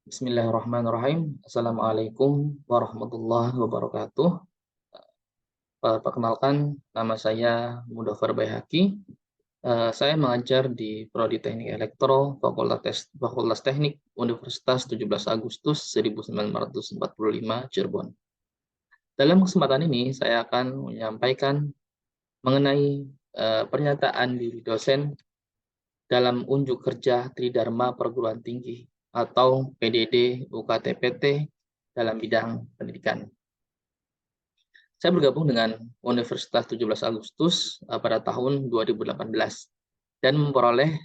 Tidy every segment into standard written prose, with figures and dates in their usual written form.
Bismillahirrahmanirrahim. Assalamualaikum warahmatullahi wabarakatuh. Perkenalkan, nama saya Mudofar Baihaqi. Saya mengajar di Prodi Teknik Elektro, Fakultas Teknik Universitas 17 Agustus 1945, Cirebon. Dalam kesempatan ini, saya akan menyampaikan mengenai pernyataan diri dosen dalam unjuk kerja Tridharma Perguruan Tinggi atau PDD UKT-PT dalam bidang pendidikan. Saya bergabung dengan Universitas 17 Agustus pada tahun 2018 dan memperoleh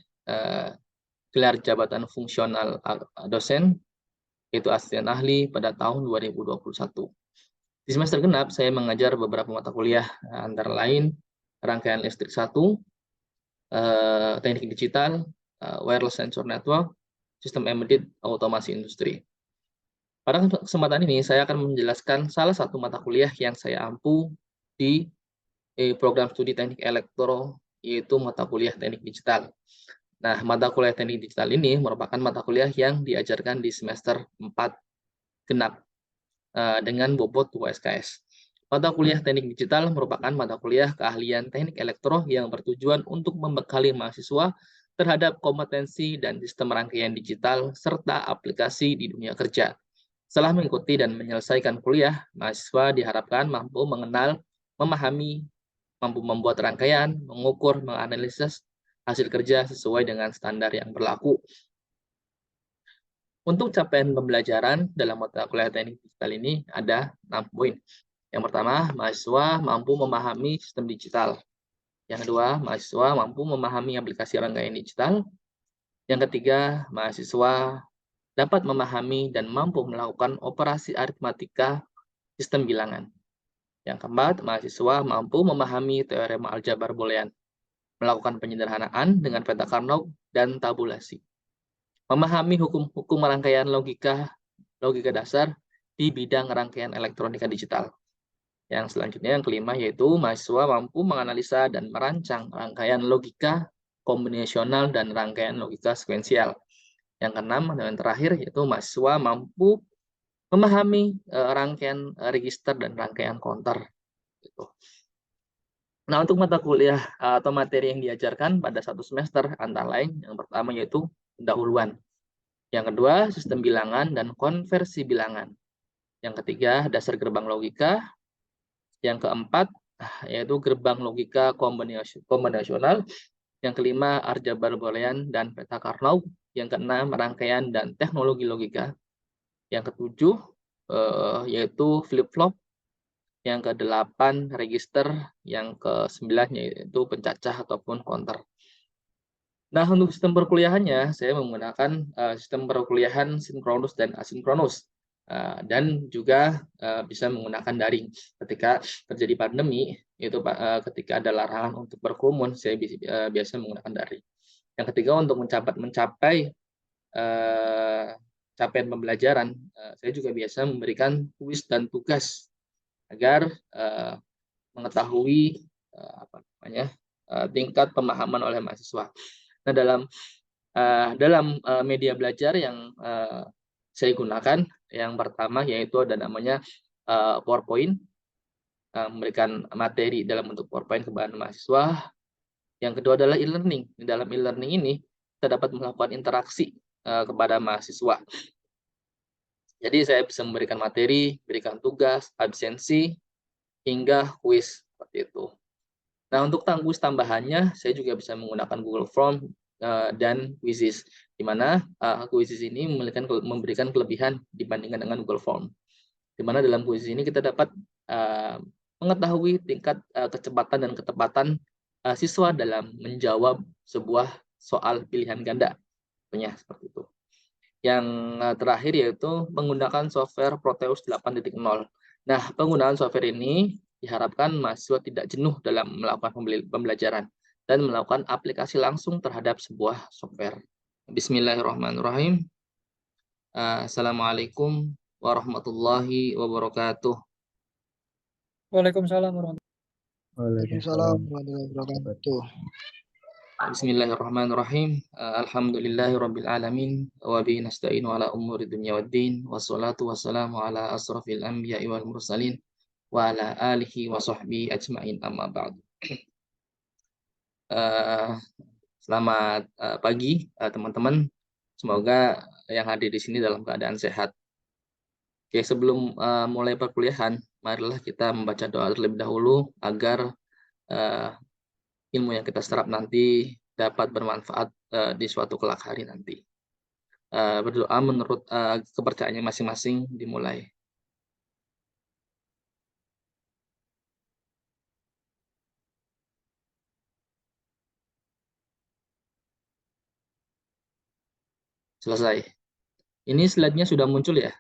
gelar jabatan fungsional dosen, yaitu asisten ahli pada tahun 2021. Di semester genap, saya mengajar beberapa mata kuliah, antara lain rangkaian listrik 1, teknik digital, wireless sensor network, sistem embedded, otomasi industri. Pada kesempatan ini, saya akan menjelaskan salah satu mata kuliah yang saya ampu di program studi teknik elektro, yaitu mata kuliah teknik digital. Nah, mata kuliah teknik digital ini merupakan mata kuliah yang diajarkan di semester 4 genap dengan bobot 2 SKS. Mata kuliah teknik digital merupakan mata kuliah keahlian teknik elektro yang bertujuan untuk membekali mahasiswa terhadap kompetensi dan sistem rangkaian digital serta aplikasi di dunia kerja. Setelah mengikuti dan menyelesaikan kuliah, mahasiswa diharapkan mampu mengenal, memahami, mampu membuat rangkaian, mengukur, menganalisis hasil kerja sesuai dengan standar yang berlaku. Untuk capaian pembelajaran dalam mata kuliah teknik digital ini ada 6 poin. Yang pertama, mahasiswa mampu memahami sistem digital. Yang kedua, mahasiswa mampu memahami aplikasi rangkaian digital. Yang ketiga, mahasiswa dapat memahami dan mampu melakukan operasi aritmatika sistem bilangan. Yang keempat, mahasiswa mampu memahami teorema aljabar boolean, melakukan penyederhanaan dengan peta Carnot dan tabulasi. Memahami hukum-hukum rangkaian logika dasar di bidang rangkaian elektronika digital. Yang selanjutnya, yang kelima, yaitu mahasiswa mampu menganalisa dan merancang rangkaian logika kombinasional dan rangkaian logika sekuensial. Yang keenam dan terakhir, yaitu mahasiswa mampu memahami rangkaian register dan rangkaian counter. Gitu. Nah, untuk mata kuliah atau materi yang diajarkan pada satu semester antara lain, yang pertama yaitu pendahuluan. Yang kedua, sistem bilangan dan konversi bilangan. Yang ketiga, dasar gerbang logika. Yang keempat, yaitu gerbang logika kombinasional. Yang kelima, aljabar boolean dan peta Carnot. Yang keenam, rangkaian dan teknologi logika. Yang ketujuh, yaitu flip-flop. Yang ke-8 register, yang ke-9 yaitu pencacah ataupun counter. Nah, untuk sistem perkuliahannya, saya menggunakan sistem perkuliahan sinkronus dan asinkronus. Dan juga bisa menggunakan daring. Ketika terjadi pandemi, itu ketika ada larangan untuk berkerumun, saya biasa menggunakan daring. Yang ketiga, untuk mencapai capaian pembelajaran, saya juga biasa memberikan kuis dan tugas agar mengetahui tingkat pemahaman oleh mahasiswa. Nah, dalam media belajar yang saya gunakan, yang pertama yaitu ada namanya PowerPoint, memberikan materi dalam bentuk PowerPoint kepada mahasiswa. Yang kedua adalah e-learning. Di dalam e-learning ini kita dapat melakukan interaksi kepada mahasiswa. Jadi saya bisa memberikan materi, berikan tugas, absensi, hingga kuis seperti itu. Nah, untuk kuis tambahannya, saya juga bisa menggunakan Google Form dan Quizzes, di mana Quizzes ini memberikan kelebihan dibandingkan dengan Google Form. Di mana dalam Quizzes ini kita dapat mengetahui tingkat kecepatan dan ketepatan siswa dalam menjawab sebuah soal pilihan ganda. Seperti itu. Yang terakhir yaitu menggunakan software Proteus 8.0. Nah, penggunaan software ini diharapkan mahasiswa tidak jenuh dalam melakukan pembelajaran dan melakukan aplikasi langsung terhadap sebuah software. Bismillahirrahmanirrahim. Assalamualaikum warahmatullahi wabarakatuh. Waalaikumsalam warahmatullahi Waalaikumsalam warahmatullahi wabarakatuh. Bismillahirrahmanirrahim. Alhamdulillahirabbil alamin wa bihi nasta'inu ala umuri dunya waddin wassalatu wassalamu ala asrofil anbiya'i wal mursalin wa ala alihi wa sahbihi ajmain amma ba'du. Eh, Selamat pagi teman-teman. Semoga yang hadir di sini dalam keadaan sehat. Oke, sebelum mulai perkuliahan, marilah kita membaca doa terlebih dahulu agar eh, ilmu yang kita serap nanti dapat bermanfaat di suatu kelak hari nanti. Berdoa menurut kepercayaannya masing-masing dimulai. Selesai. Ini slide-nya sudah muncul ya?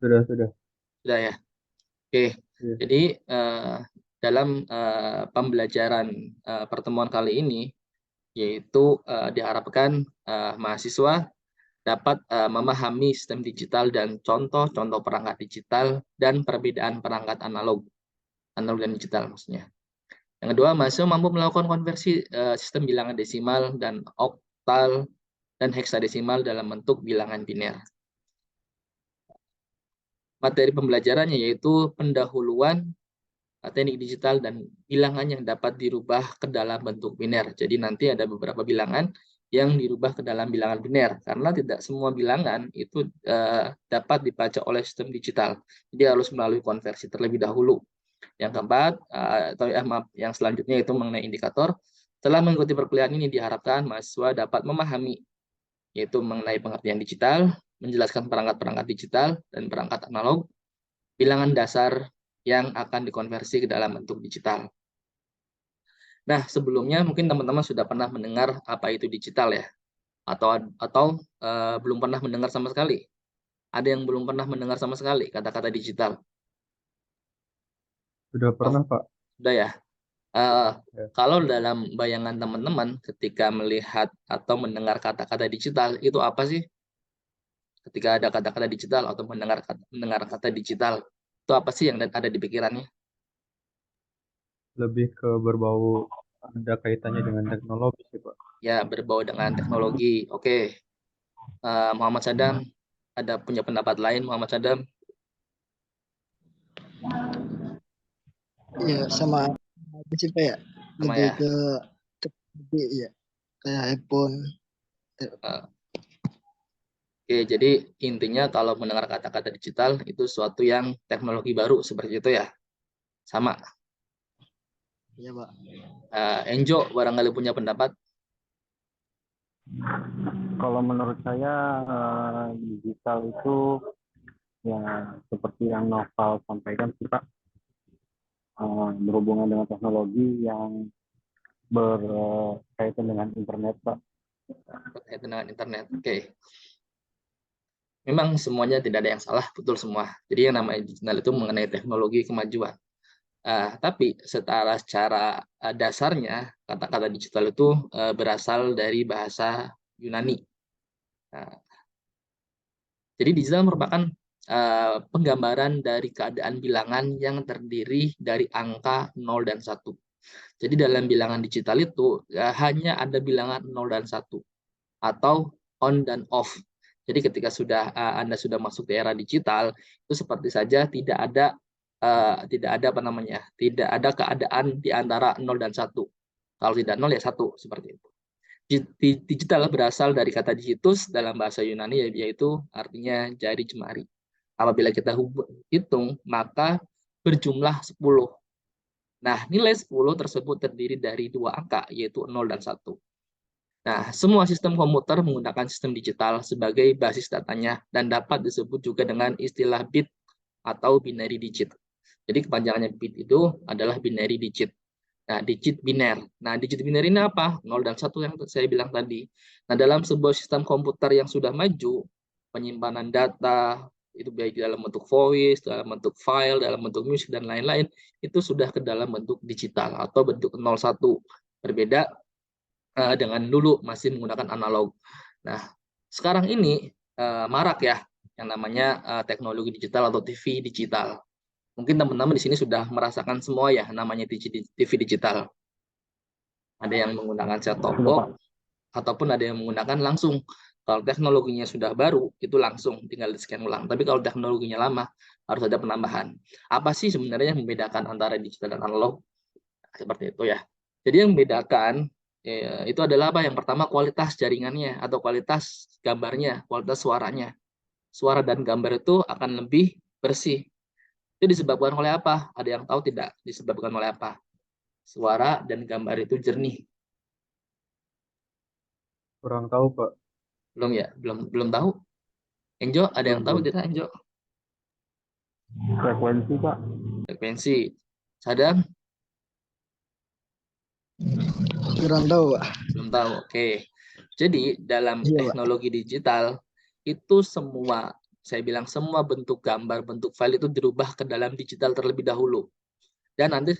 Sudah. Sudah ya? Oke. Ya. Jadi dalam pembelajaran pertemuan kali ini, yaitu diharapkan mahasiswa dapat memahami sistem digital dan contoh-contoh perangkat digital dan perbedaan perangkat analog dan digital maksudnya. Yang kedua, mahasiswa mampu melakukan konversi sistem bilangan desimal dan oktal dan heksadesimal dalam bentuk bilangan biner. Materi pembelajarannya yaitu pendahuluan teknik digital dan bilangan yang dapat dirubah ke dalam bentuk biner. Jadi nanti ada beberapa bilangan yang dirubah ke dalam bilangan biner karena tidak semua bilangan itu dapat dibaca oleh sistem digital. Jadi harus melalui konversi terlebih dahulu. Yang keempat, yang selanjutnya itu mengenai indikator. Setelah mengikuti perkuliahan ini diharapkan mahasiswa dapat memahami yaitu mengenai pengertian digital, menjelaskan perangkat-perangkat digital dan perangkat analog, bilangan dasar yang akan dikonversi ke dalam bentuk digital. Nah, sebelumnya mungkin teman-teman sudah pernah mendengar apa itu digital ya? Atau belum pernah mendengar sama sekali? Ada yang belum pernah mendengar sama sekali kata-kata digital? Sudah pernah, Pak. Sudah ya? Kalau dalam bayangan teman-teman ketika melihat atau mendengar kata-kata digital, itu apa sih? Ketika ada kata-kata digital atau mendengar kata digital, itu apa sih yang ada di pikirannya? Lebih ke berbau ada kaitannya dengan teknologi sih, Pak. Ya, berbau dengan teknologi. Oke. Muhammad Sadam, ada punya pendapat lain, Muhammad Sadam? Ya, sama aja sih, Pak ya. Sama Lebih ya. ke teknologi ya. Kayak iPhone. Oke, jadi intinya kalau mendengar kata-kata digital itu suatu yang teknologi baru seperti itu ya. Sama. Iya, Pak. Enjo barangkali punya pendapat. Kalau menurut saya digital itu ya seperti yang Noval sampaikan sih, Pak. Berhubungan dengan teknologi yang berkaitan dengan internet, Pak. Berkaitan dengan internet. Oke. Memang semuanya tidak ada yang salah, betul semua. Jadi yang namanya digital itu mengenai teknologi kemajuan. Tapi secara dasarnya kata-kata digital itu berasal dari bahasa Yunani. Jadi digital merupakan penggambaran dari keadaan bilangan yang terdiri dari angka 0 dan 1. Jadi dalam bilangan digital itu hanya ada bilangan 0 dan 1 atau on dan off. Jadi ketika Anda sudah masuk ke era digital, itu seperti saja tidak ada tidak ada keadaan di antara 0 dan 1. Kalau tidak 0 ya 1 seperti itu. Digital berasal dari kata digitus dalam bahasa Yunani, yaitu artinya jari jemari. Apabila kita hitung, maka berjumlah 10. Nah, nilai 10 tersebut terdiri dari dua angka, yaitu 0 dan 1. Nah, semua sistem komputer menggunakan sistem digital sebagai basis datanya dan dapat disebut juga dengan istilah bit atau binary digit. Jadi kepanjangannya bit itu adalah binary digit. Nah, digit biner. Nah, digit biner ini apa? 0 dan 1 yang saya bilang tadi. Nah, dalam sebuah sistem komputer yang sudah maju, penyimpanan data, itu baik dalam bentuk voice, dalam bentuk file, dalam bentuk musik, dan lain-lain, itu sudah ke dalam bentuk digital atau bentuk 01. Berbeda dengan dulu masih menggunakan analog. Nah, sekarang ini marak ya yang namanya teknologi digital atau TV digital. Mungkin teman-teman di sini sudah merasakan semua ya namanya TV digital. Ada yang menggunakan set top Sudah, box, Pak. ataupun ada yang menggunakan langsung. Kalau teknologinya sudah baru, itu langsung tinggal di-scan ulang. Tapi kalau teknologinya lama, harus ada penambahan. Apa sih sebenarnya yang membedakan antara digital dan analog? Seperti itu ya. Jadi yang membedakan itu adalah apa? Yang pertama kualitas jaringannya atau kualitas gambarnya, kualitas suaranya. Suara dan gambar itu akan lebih bersih. Itu disebabkan oleh apa? Ada yang tahu tidak? Disebabkan oleh apa? Suara dan gambar itu jernih. Kurang tahu, Pak. Belum ya? Belum tahu? Enjo, ada yang tahu Belum. tidak Enjo? Frekuensi, Pak. Frekuensi. Sadam? Kurang tahu, Pak. Belum tahu. Oke. Jadi dalam Iya, Pak. teknologi digital itu semua, saya bilang semua bentuk gambar, bentuk file itu dirubah ke dalam digital terlebih dahulu. Dan nanti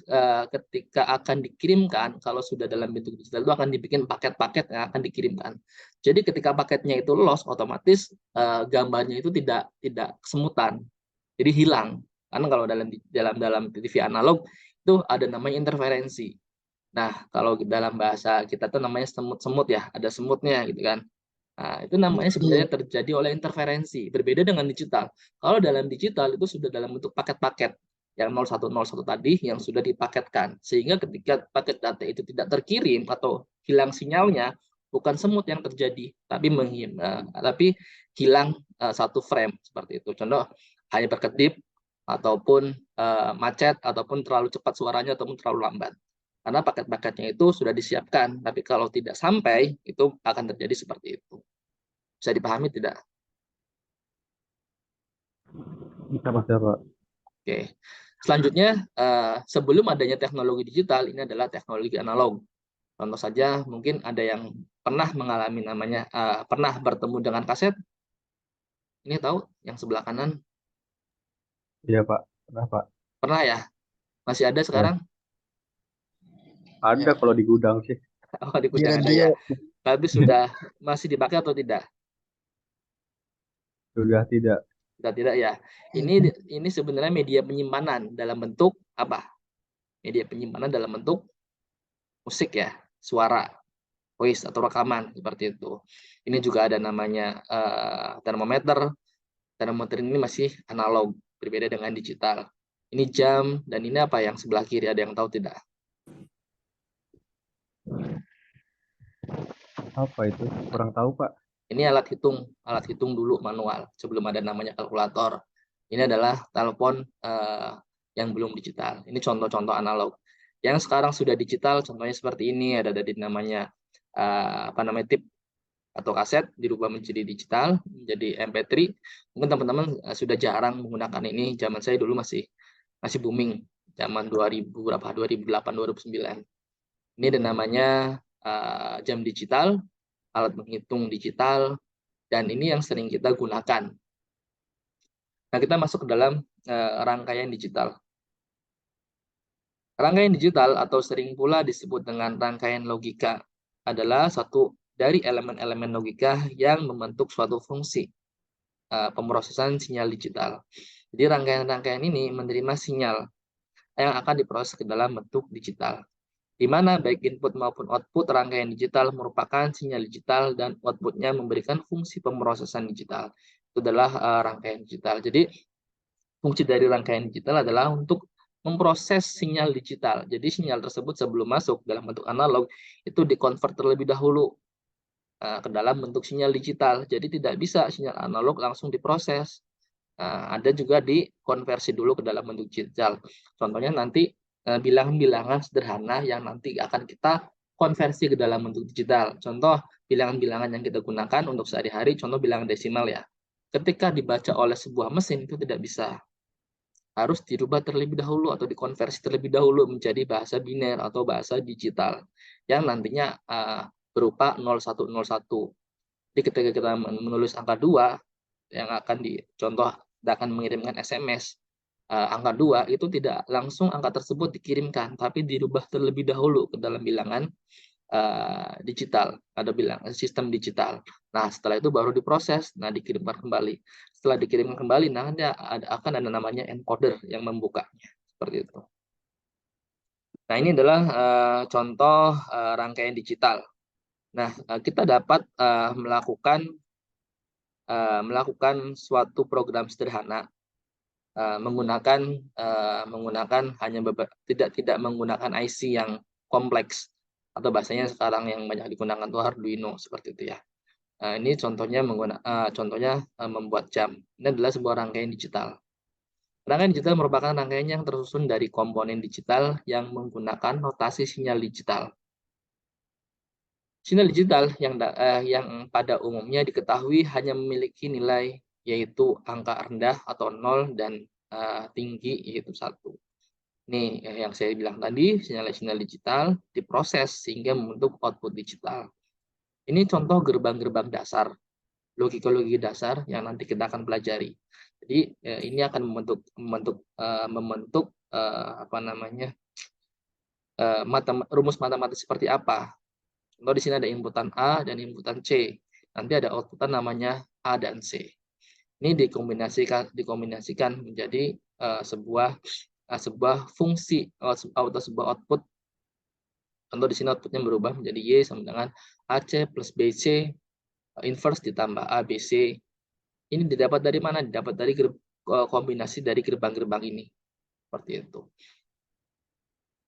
ketika akan dikirimkan, kalau sudah dalam bentuk digital itu akan dibikin paket-paket yang akan dikirimkan. Jadi ketika paketnya itu loss, otomatis gambarnya itu tidak kesemutan, jadi hilang. Karena kalau dalam TV analog itu ada namanya interferensi. Nah, kalau dalam bahasa kita tuh namanya semut-semut ya, ada semutnya gitu kan. Nah, itu namanya sebenarnya Iya. terjadi oleh interferensi. Berbeda dengan digital. Kalau dalam digital itu sudah dalam bentuk paket-paket yang 0101 tadi yang sudah dipaketkan. Sehingga ketika paket data itu tidak terkirim atau hilang sinyalnya, bukan semut yang terjadi, tapi hilang satu frame seperti itu. Contoh hanya berkedip ataupun macet ataupun terlalu cepat suaranya ataupun terlalu lambat. Karena paket-paketnya itu sudah disiapkan, tapi kalau tidak sampai itu akan terjadi seperti itu. Bisa dipahami tidak? Bisa, Pak. Bisa, Pak. Oke. Selanjutnya, sebelum adanya teknologi digital, ini adalah teknologi analog. Contoh saja, mungkin ada yang pernah mengalami namanya, pernah bertemu dengan kaset. Ini tahu, yang sebelah kanan. Iya, Pak. Pernah, Pak. Pernah ya? Masih ada sekarang? Ada Ya. kalau di gudang sih. Oh, di Di gudang ada radio. ya. Tapi sudah masih dipakai atau tidak? Sudah tidak. Sudah tidak ya. Ini sebenarnya media penyimpanan dalam bentuk apa? Media penyimpanan dalam bentuk musik ya, suara, voice atau rekaman seperti itu. Ini juga ada namanya termometer. Termometer ini masih analog, berbeda dengan digital. Ini jam, dan ini apa yang sebelah kiri, ada yang tahu tidak? Apa itu? Kurang tahu, Pak. Ini alat hitung dulu manual, sebelum ada namanya kalkulator. Ini adalah telepon yang belum digital. Ini contoh-contoh analog. Yang sekarang sudah digital, contohnya seperti ini, ada namanya tip atau kaset dirubah menjadi digital, menjadi MP3. Mungkin teman-teman sudah jarang menggunakan ini. Zaman saya dulu masih booming, zaman 2000 berapa? 2008 2009. Ini ada namanya jam digital, alat menghitung digital, dan ini yang sering kita gunakan. Nah, kita masuk ke dalam rangkaian digital. Rangkaian digital atau sering pula disebut dengan rangkaian logika adalah satu dari elemen-elemen logika yang membentuk suatu fungsi pemrosesan sinyal digital. Jadi rangkaian-rangkaian ini menerima sinyal yang akan diproses ke dalam bentuk digital, di mana baik input maupun output rangkaian digital merupakan sinyal digital dan outputnya memberikan fungsi pemrosesan digital. Itu adalah rangkaian digital. Jadi fungsi dari rangkaian digital adalah untuk memproses sinyal digital. Jadi sinyal tersebut sebelum masuk dalam bentuk analog itu dikonvert terlebih dahulu ke dalam bentuk sinyal digital. Jadi tidak bisa sinyal analog langsung diproses. Ada juga dikonversi dulu ke dalam bentuk digital. Contohnya nanti bilangan-bilangan sederhana yang nanti akan kita konversi ke dalam bentuk digital. Contoh bilangan-bilangan yang kita gunakan untuk sehari-hari, contoh bilangan desimal ya. Ketika dibaca oleh sebuah mesin itu tidak bisa, harus dirubah terlebih dahulu atau dikonversi terlebih dahulu menjadi bahasa biner atau bahasa digital yang nantinya berupa 0101. Jadi ketika kita menulis angka 2 yang akan contoh kita akan mengirimkan SMS angka 2 itu tidak langsung angka tersebut dikirimkan, tapi dirubah terlebih dahulu ke dalam bilangan digital, ada sistem digital. Nah, setelah itu baru diproses, nah dikirimkan kembali. Setelah dikirimkan kembali, nanti akan ada namanya encoder yang membukanya, seperti itu. Nah, ini adalah contoh rangkaian digital. Nah, kita dapat melakukan suatu program sederhana menggunakan hanya tidak menggunakan IC yang kompleks, atau bahasanya sekarang yang banyak digunakan itu Arduino seperti itu ya. Ini contohnya membuat jam. Ini adalah sebuah rangkaian digital. Rangkaian digital merupakan rangkaian yang tersusun dari komponen digital yang menggunakan notasi sinyal digital. Sinyal digital yang pada umumnya diketahui hanya memiliki nilai yaitu angka rendah atau 0 dan tinggi yaitu 1. Ini yang saya bilang tadi, sinyal-sinyal digital diproses sehingga membentuk output digital. Ini contoh gerbang-gerbang dasar, logika-logika dasar yang nanti kita akan pelajari. Jadi ini akan membentuk rumus matematis seperti apa. Contoh di sini ada inputan A dan inputan C. Nanti ada outputan namanya A dan C. Ini dikombinasikan menjadi sebuah fungsi atau sebuah output. Contoh di sini outputnya berubah menjadi Y sama dengan AC plus BC inverse ditambah ABC. Ini didapat dari mana? Didapat dari kombinasi dari gerbang-gerbang ini. Seperti itu.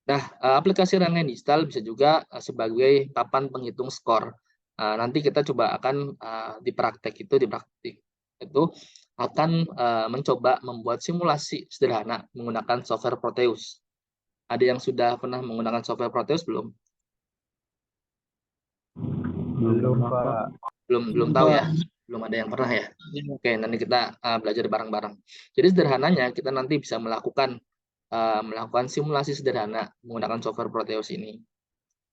Nah, aplikasi rangkaian digital bisa juga sebagai papan penghitung skor. Nanti kita coba akan di praktik itu akan mencoba membuat simulasi sederhana menggunakan software Proteus. Ada yang sudah pernah menggunakan software Proteus belum? Belum, Pak. Belum tahu ya? Belum ada yang pernah ya? Oke, nanti kita belajar bareng-bareng. Jadi sederhananya kita nanti bisa melakukan simulasi sederhana menggunakan software Proteus ini.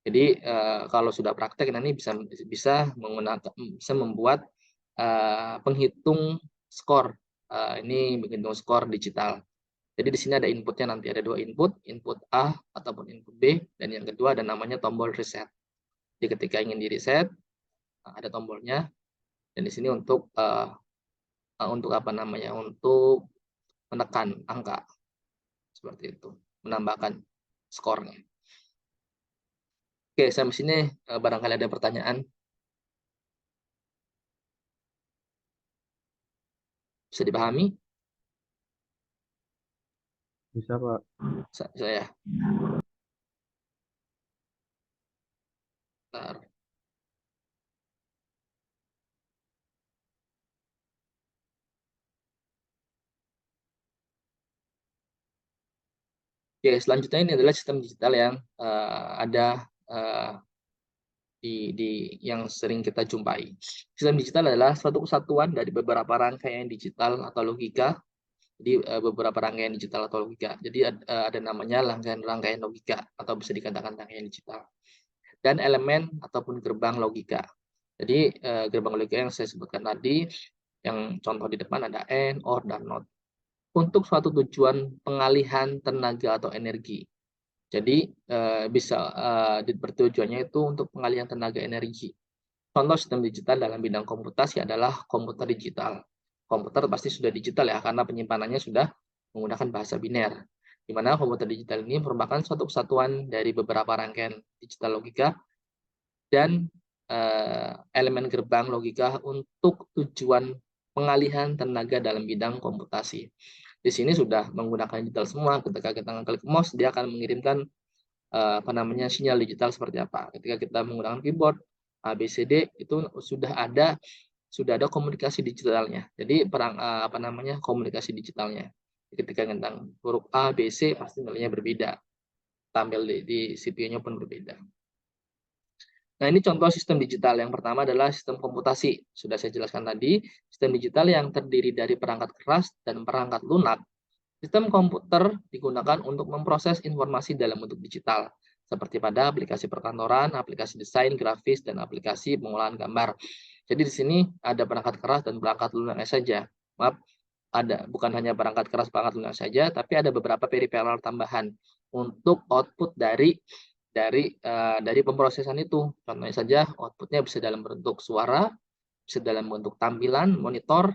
Jadi kalau sudah praktek nanti bisa membuat penghitung skor. Ini menghitung skor digital. Jadi di sini ada inputnya, nanti ada 2 input A ataupun input B, dan yang kedua ada namanya tombol reset. Jadi ketika ingin di reset ada tombolnya, dan di sini untuk untuk menekan angka seperti itu, menambahkan skornya. Oke, sampai sini barangkali ada pertanyaan. Bisa dipahami? Bisa, Pak. Saya. Bentar. Oke, selanjutnya ini adalah sistem digital yang ada yang sering kita jumpai. Sistem digital adalah suatu kesatuan dari beberapa rangkaian digital atau logika. Jadi beberapa rangkaian digital atau logika. Jadi ada namanya rangkaian logika atau bisa dikatakan rangkaian digital. Dan elemen ataupun gerbang logika. Jadi gerbang logika yang saya sebutkan tadi, yang contoh di depan ada AND, OR, dan NOT. Untuk suatu tujuan pengalihan tenaga atau energi. Jadi bertujuannya itu untuk pengalihan tenaga energi. Contoh sistem digital dalam bidang komputasi adalah komputer digital. Komputer pasti sudah digital ya, karena penyimpanannya sudah menggunakan bahasa biner. Di mana komputer digital ini merupakan suatu kesatuan dari beberapa rangkaian digital logika dan elemen gerbang logika untuk tujuan pengalihan tenaga dalam bidang komputasi. Di sini sudah menggunakan digital semua. Ketika kita ngeklik mouse, dia akan mengirimkan sinyal digital seperti apa. Ketika kita menggunakan keyboard ABCD itu sudah ada komunikasi digitalnya. Jadi komunikasi digitalnya. Ketika tentang huruf A, B, C pasti nilainya berbeda. Tampil di CPU-nya pun berbeda. Nah, ini contoh sistem digital. Yang pertama adalah sistem komputasi. Sudah saya jelaskan tadi, sistem digital yang terdiri dari perangkat keras dan perangkat lunak. Sistem komputer digunakan untuk memproses informasi dalam bentuk digital, seperti pada aplikasi perkantoran, aplikasi desain, grafis, dan aplikasi pengolahan gambar. Jadi di sini ada perangkat keras dan perangkat lunak saja. Maaf, bukan hanya perangkat keras, perangkat lunak saja, tapi ada beberapa peripheral tambahan untuk output dari pemrosesan itu. Contohnya saja outputnya bisa dalam bentuk suara, bisa dalam bentuk tampilan, monitor,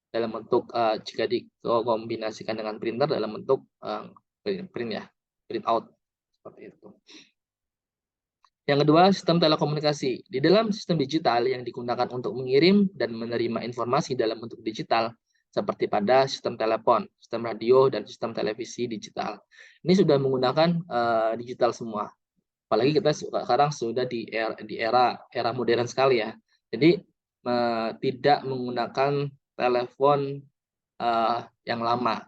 dalam bentuk jika dikombinasikan dengan printer dalam bentuk print out Seperti itu. Yang kedua, sistem telekomunikasi. Di dalam sistem digital yang digunakan untuk mengirim dan menerima informasi dalam bentuk digital, seperti pada sistem telepon, sistem radio, dan sistem televisi digital. Ini sudah menggunakan digital semua. Apalagi kita sekarang sudah di era modern sekali ya. Jadi tidak menggunakan telepon yang lama.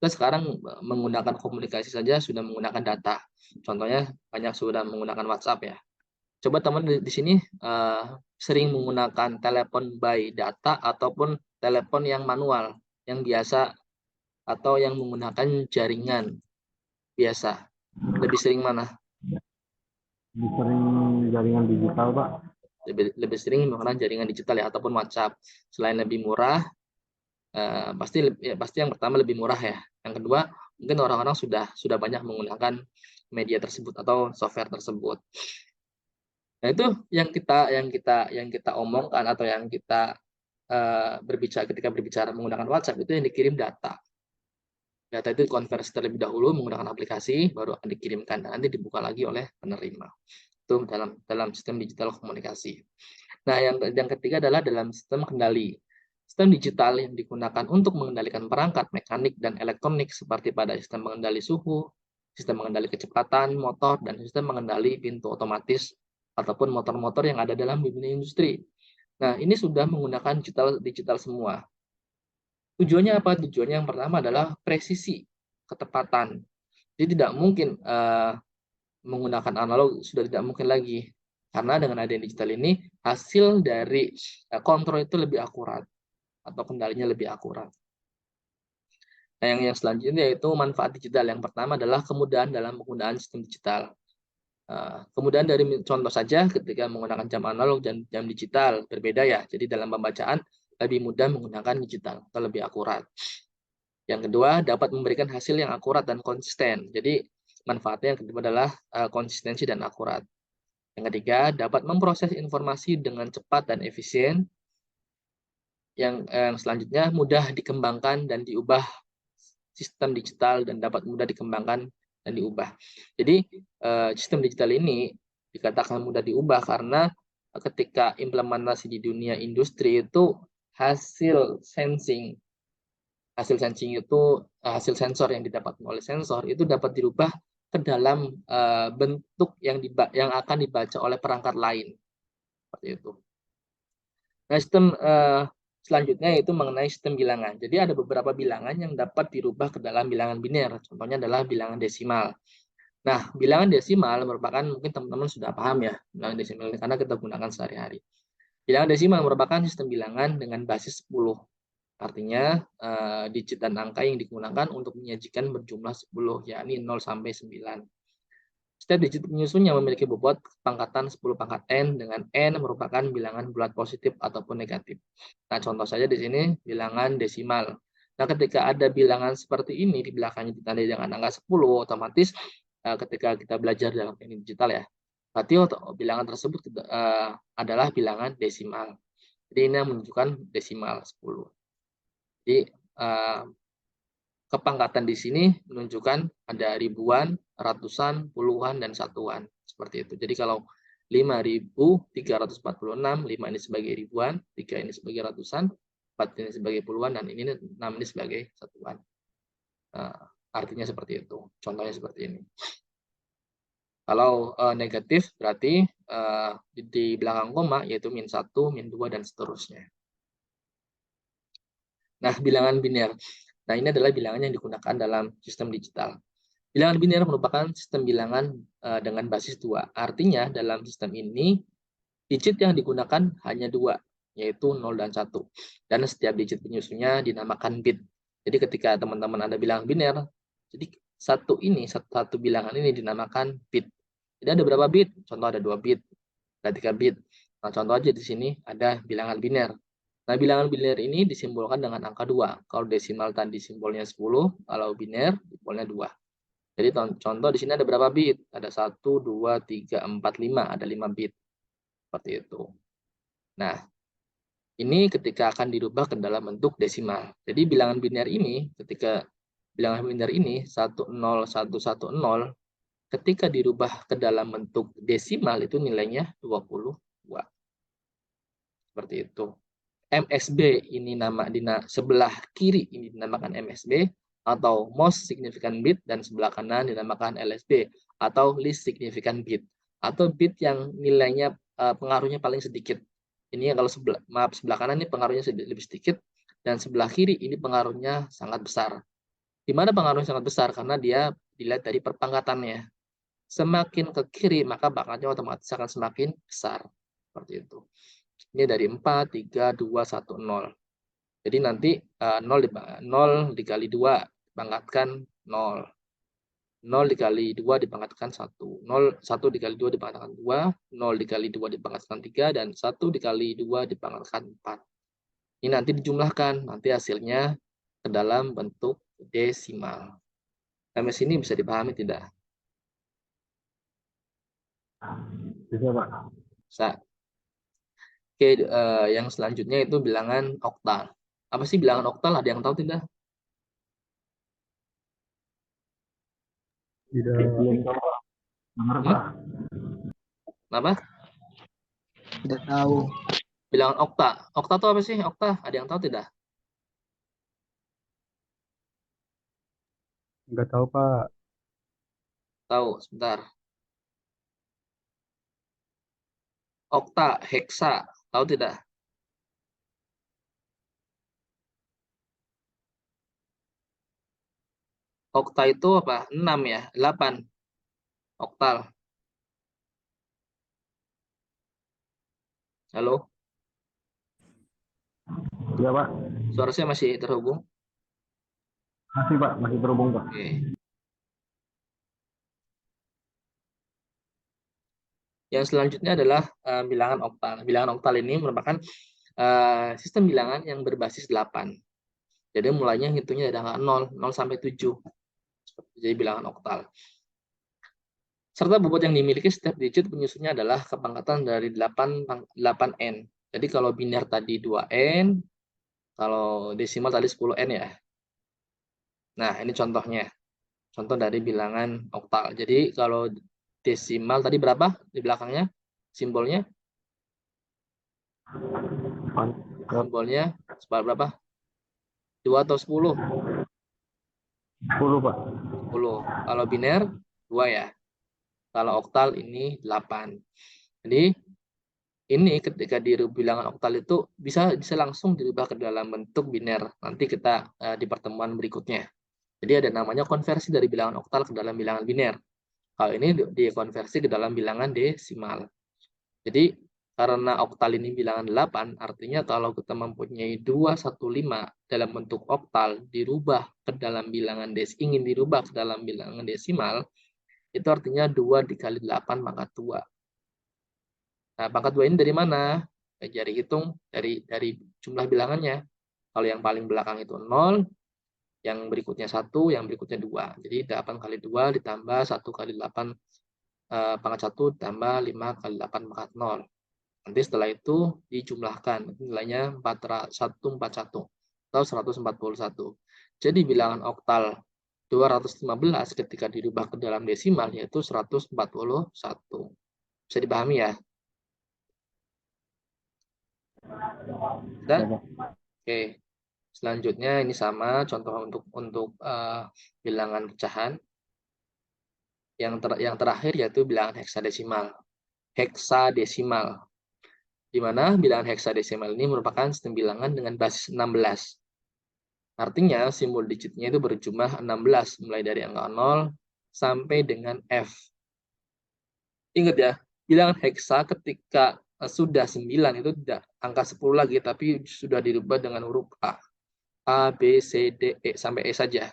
Kita sekarang menggunakan komunikasi saja sudah menggunakan data. Contohnya banyak sudah menggunakan WhatsApp ya. Coba teman di sini sering menggunakan telepon by data ataupun telepon yang manual, yang biasa atau yang menggunakan jaringan biasa. Lebih sering mana? Lebih sering jaringan digital, Pak. Lebih sering menggunakan jaringan digital ya ataupun WhatsApp. Selain lebih murah, pasti yang pertama lebih murah ya. Yang kedua, mungkin orang-orang sudah banyak menggunakan media tersebut atau software tersebut. Nah, itu yang kita omongkan atau yang kita ketika berbicara menggunakan WhatsApp itu yang dikirim data. Data itu dikonversi terlebih dahulu menggunakan aplikasi, baru akan dikirimkan dan nanti dibuka lagi oleh penerima. Itu dalam sistem digital komunikasi. Nah, yang ketiga adalah dalam sistem kendali. Sistem digital yang digunakan untuk mengendalikan perangkat mekanik dan elektronik seperti pada sistem mengendali suhu, sistem mengendali kecepatan motor, dan sistem mengendali pintu otomatis ataupun motor-motor yang ada dalam dunia industri. Nah, ini sudah menggunakan digital semua. Tujuannya apa? Tujuannya yang pertama adalah presisi, ketepatan. Jadi tidak mungkin menggunakan analog, sudah tidak mungkin lagi. Karena dengan adanya digital ini, hasil dari kontrol itu lebih akurat atau kendalinya lebih akurat. Nah, yang selanjutnya yaitu manfaat digital. Yang pertama adalah kemudahan dalam penggunaan sistem digital. Kemudahan dari contoh saja ketika menggunakan jam analog dan jam digital berbeda ya. Jadi dalam pembacaan lebih mudah menggunakan digital atau lebih akurat. Yang kedua, dapat memberikan hasil yang akurat dan konsisten. Jadi manfaatnya yang kedua adalah konsistensi dan akurat. Yang ketiga, dapat memproses informasi dengan cepat dan efisien. Yang selanjutnya, mudah dikembangkan dan diubah sistem digital dan dapat mudah dikembangkan dan diubah. Jadi sistem digital ini dikatakan mudah diubah karena ketika implementasi di dunia industri itu hasil sensing itu hasil sensor yang didapatkan oleh sensor itu dapat dirubah ke dalam bentuk yang akan dibaca oleh perangkat lain. Seperti itu. Nah, sistem selanjutnya yaitu mengenai sistem bilangan. Jadi ada beberapa bilangan yang dapat dirubah ke dalam bilangan biner. Contohnya adalah bilangan desimal. Nah, bilangan desimal merupakan, mungkin teman-teman sudah paham ya, bilangan desimal ini karena kita gunakan sehari-hari. Bilangan desimal merupakan sistem bilangan dengan basis 10. Artinya, digit dan angka yang digunakan untuk menyajikan berjumlah 10, yakni 0 sampai 9. Setiap digit penyusunnya memiliki bobot pangkatan 10 pangkat n, dengan n merupakan bilangan bulat positif ataupun negatif. Nah, contoh saja di sini bilangan desimal. Nah, ketika ada bilangan seperti ini di belakangnya ditandai dengan angka 10, otomatis ketika kita belajar dalam teknik digital ya, berarti bilangan tersebut adalah bilangan desimal. Jadi ini menunjukkan desimal 10. Jadi kepangkatan di sini menunjukkan ada ribuan, ratusan, puluhan, dan satuan. Seperti itu. Jadi kalau 5.346, 5 ini sebagai ribuan, 3 ini sebagai ratusan, 4 ini sebagai puluhan, dan ini 6 ini sebagai satuan. Artinya seperti itu. Contohnya seperti ini. Kalau negatif berarti di belakang koma yaitu -1, -2, dan seterusnya. Nah, bilangan biner. Nah, ini adalah bilangan yang digunakan dalam sistem digital. Bilangan biner merupakan sistem bilangan dengan basis 2. Artinya, dalam sistem ini, digit yang digunakan hanya 2, yaitu 0 dan 1. Dan setiap digit penyusunnya dinamakan bit. Jadi, ketika teman-teman ada bilangan biner, jadi satu bilangan ini dinamakan bit. Jadi, ada berapa bit? Contoh ada 2 bit, ada 3 bit. Nah, contoh aja di sini ada bilangan biner. Nah, bilangan biner ini disimbolkan dengan angka 2. Kalau desimal tadi simbolnya 10, kalau biner simbolnya 2. Jadi contoh di sini ada berapa bit? Ada 1, 2, 3, 4, 5. Ada 5 bit. Seperti itu. Nah, ini ketika akan dirubah ke dalam bentuk desimal. Jadi bilangan biner ini, ketika bilangan biner ini 10, 110, ketika dirubah ke dalam bentuk desimal itu nilainya 22. Seperti itu. MSB ini sebelah kiri ini dinamakan MSB atau most significant bit, dan sebelah kanan dinamakan LSB atau least significant bit, atau bit yang nilainya pengaruhnya paling sedikit. Ini kalau sebelah kanan ini pengaruhnya lebih sedikit, dan sebelah kiri ini pengaruhnya sangat besar. Di mana pengaruhnya sangat besar? Karena dia dilihat dari perpangkatannya. Semakin ke kiri maka pangkatnya otomatis akan semakin besar. Seperti itu. Ini dari 4, 3, 2, 1, 0. Jadi nanti 0 dikali 2 dipangkatkan 0. 0 dikali 2 dipangkatkan 1. 1 dikali 2 dipangkatkan 2. 0 dikali 2 dipangkatkan 3. Dan 1 dikali 2 dipangkatkan 4. Ini nanti dijumlahkan. Nanti hasilnya ke dalam bentuk desimal. Sampai sini bisa dipahami tidak? Bisa, Pak. Bisa. Oke, yang selanjutnya itu bilangan oktal. Apa sih bilangan oktal? Ada yang tahu tidak? Tidak. Belum tahu, Pak. Dengar, Pak. Apa? Tidak tahu. Bilangan okta. Okta itu apa sih? Okta, ada yang tahu tidak? Enggak tahu, Pak. Tahu, sebentar. Okta, heksa, tahu tidak? Okta itu apa? 6 ya, 8. Oktal. Halo? Iya, Pak. Suara saya masih terhubung? Masih, Pak. Masih terhubung, Pak. Oke. Yang selanjutnya adalah bilangan oktal. Bilangan oktal ini merupakan sistem bilangan yang berbasis 8. Jadi mulainya hitungnya dari angka 0 sampai 7. Jadi bilangan oktal. Serta bobot yang dimiliki setiap digit penyusunnya adalah kepangkatan dari 8N. Jadi kalau biner tadi 2N, kalau desimal tadi 10N ya. Nah, ini contohnya. Contoh dari bilangan oktal. Jadi kalau desimal tadi berapa di belakangnya? Simbolnya? Simbolnya berapa? 2 atau 10? 10, Pak. 10. Kalau biner 2 ya. Kalau oktal ini 8. Jadi ini ketika di bilangan oktal itu bisa langsung dirubah ke dalam bentuk biner. Nanti kita di pertemuan berikutnya. Jadi ada namanya konversi dari bilangan oktal ke dalam bilangan biner. Hal ini dikonversi ke dalam bilangan desimal. Jadi karena oktal ini bilangan 8, artinya kalau kita mempunyai 215 dalam bentuk oktal dirubah ke dalam bilangan ingin dirubah ke dalam bilangan desimal, itu artinya 2 dikali 8 pangkat 2. Nah, pangkat 2 ini dari mana? Jari hitung dari jumlah bilangannya. Kalau yang paling belakang itu 0, yang berikutnya 1, yang berikutnya 2. Jadi 8 kali 2 ditambah 1 kali 8 pangkat 1 ditambah 5 kali 8 pangkat 0. Nanti setelah itu dijumlahkan. Nilainya 141 atau 141. Jadi bilangan oktal 215 ketika dirubah ke dalam desimal yaitu 141. Bisa dipahami ya? Sudah? Oke. Selanjutnya ini sama contoh untuk bilangan pecahan. Yang terakhir yaitu bilangan heksadesimal. Heksadesimal. Di mana bilangan heksadesimal ini merupakan sistem bilangan dengan basis 16. Artinya simbol digitnya itu berjumlah 16 mulai dari angka 0 sampai dengan F. Ingat ya, bilangan heksa ketika sudah 9 itu tidak angka 10 lagi tapi sudah dirubah dengan huruf A. A, B, C, D, E sampai E saja.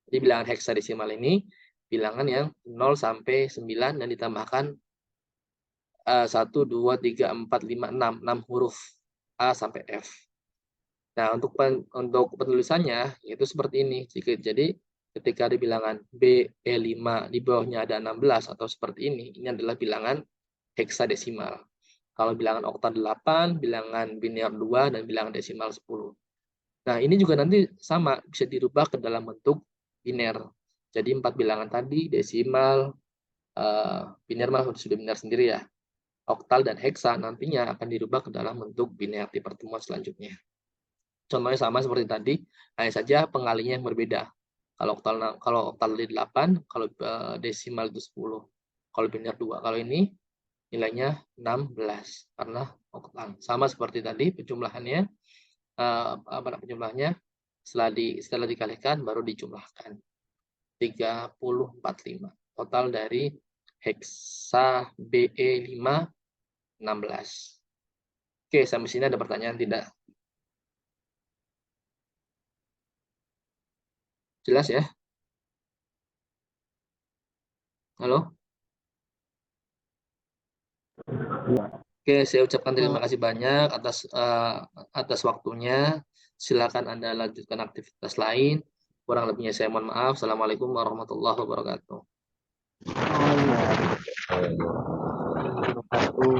Jadi bilangan heksadesimal ini bilangan yang 0 sampai 9 dan ditambahkan 1, 2, 3, 4, 5, 6. 6 huruf A sampai F. Nah, untuk penulisannya itu seperti ini. Jadi ketika di bilangan BE5 di bawahnya ada 16 atau seperti ini adalah bilangan heksadesimal. Kalau bilangan oktal 8, bilangan biner 2, dan bilangan desimal 10. Nah, ini juga nanti sama, bisa dirubah ke dalam bentuk biner. Jadi 4 bilangan tadi, desimal, biner mah sudah biner sendiri ya. Oktal dan heksa nantinya akan dirubah ke dalam bentuk biner di pertemuan selanjutnya. Contohnya sama seperti tadi, hanya saja pengalinya yang berbeda. Kalau oktal di 8, kalau desimal itu 10. Kalau biner 2. Kalau ini nilainya 16 karena oktal. Sama seperti tadi penjumlahannya, setelah dikalikan baru dijumlahkan. 3045. Total dari heksa BE5 16. Oke, sampai sini ada pertanyaan tidak? Jelas ya? Halo? Oke, saya ucapkan terima kasih banyak atas waktunya. Silakan Anda lanjutkan aktivitas lain. Kurang lebihnya saya mohon maaf. Assalamualaikum warahmatullahi wabarakatuh. Oh iya.